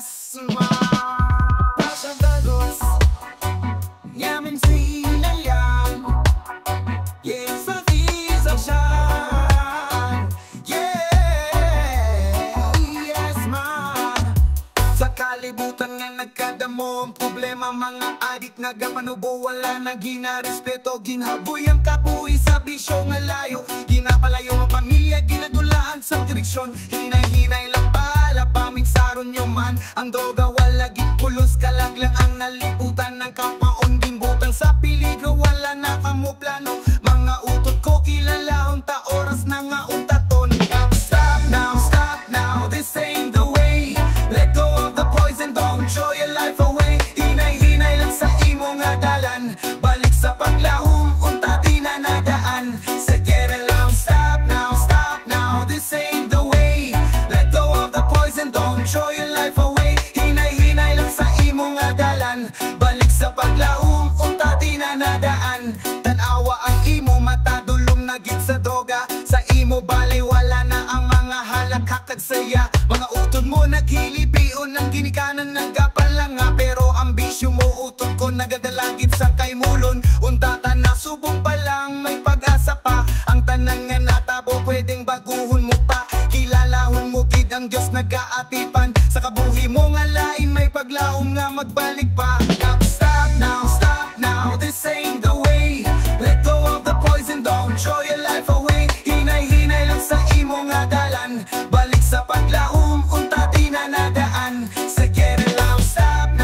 asma Pasabalos Yamin sinayan Yes, sa isasyan Yes, man Sa kalibutan nga nagkadamo ang problema Mga adik nga gamanubo Wala na ginarespeto Ginhaboy ang kabuhi sa bisyo nga layo Ginapalayo ang pamilya Ginadulaan sa direksyon Hinay-hinay lang pala Paminsaron nyo man Ang droga wala gipulos Kalaglang ang naliputan Ng kapaon gimbutang sa peligro Wala na kamo plano Mga utot ko kilala Unta oras na nga untaton Stop now This ain't the way Let go of the poison Don't throw your life away Hinay-hinay lang sa imo nga dalan Balik sa paglahom Unta di na nadaan Sige lang Stop now This ain't the way Let go of the poison Don't throw your life away Hinay-hinay lang sa imo nga dalan Balik sa paglahom Unta di na nadaan Tanawa ang imo mata Dulong na gid sa droga Sa imo balay wala na ang mga halakak saya Mga utod mo naghilipion Ang ginikanan nagapalanga Pero ang bisyo mo utod ko Nagadalagit sa kay mulon Untata na subong pa lang May pag-asa pa Ang tanang nga natabo Pwedeng baguhon mo pa Kilalahon mo kid ang Diyos nag-aatipan Sa kabuhi mo nga lain May paglaom nga magbalik pa Stop now This ain't the way Let go of the poison Don't throw your life away Hinay-hinay lang sa imo nga dalan Balik sa paglahom Unta di na nadaan Sige lang Stop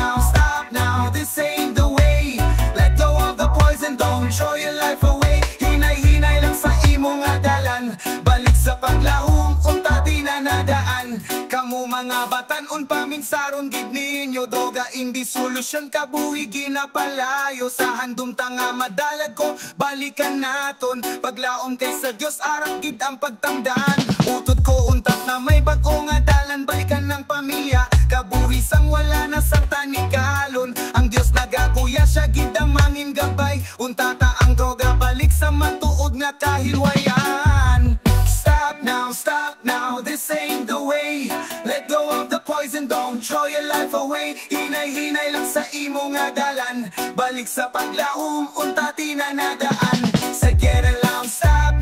now This ain't the way Let go of the poison Don't throw your life away Hinay-hinay lang sa imo nga dalan Balik sa paglahom Unta di na nadaan Kamu mga batan-on paminsaron gid ninyo Droga hindi solusyon kabuhi ginapalayo Sa handom tanga madalag ko balikan naton Paglaom kay sa Dios arang gid ang pagtangdan Utot ko untat na may bago nga dalan Balikan ng pamilya kabuhi sang wala na sa tanikalon Ang Dios nagakuya siya gid ang mangin gabay Untata ang droga balik sa matuod nga kahilwayan Stop now, this ain't the way Let go of the poison, don't throw your life away Hinay-hinay lang sa imo nga dalan Balik sa paglahom, unta di na nadaan Sige lang, stop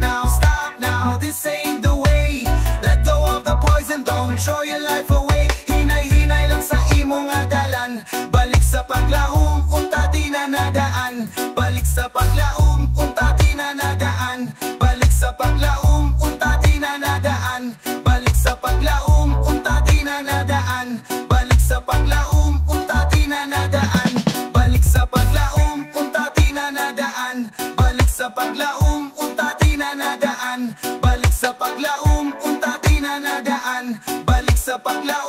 now This ain't the way Let go of the poison, don't throw your life away Hinay-hinay lang sa imo nga dalan Balik sa paglahom, unta di na nadaan Balik sa paglahom, unta di na nadaan Balik sa paglahom, unta di na nadaan Balik sa paglahom, unta di na nadaan Balik sa paglahom, unta di na nadaan Balik sa paglahom, unta di na nadaan Balik sa paglahom, unta di na nadaan Balik sa paglahom, unta di na nadaan Balik sa paglahom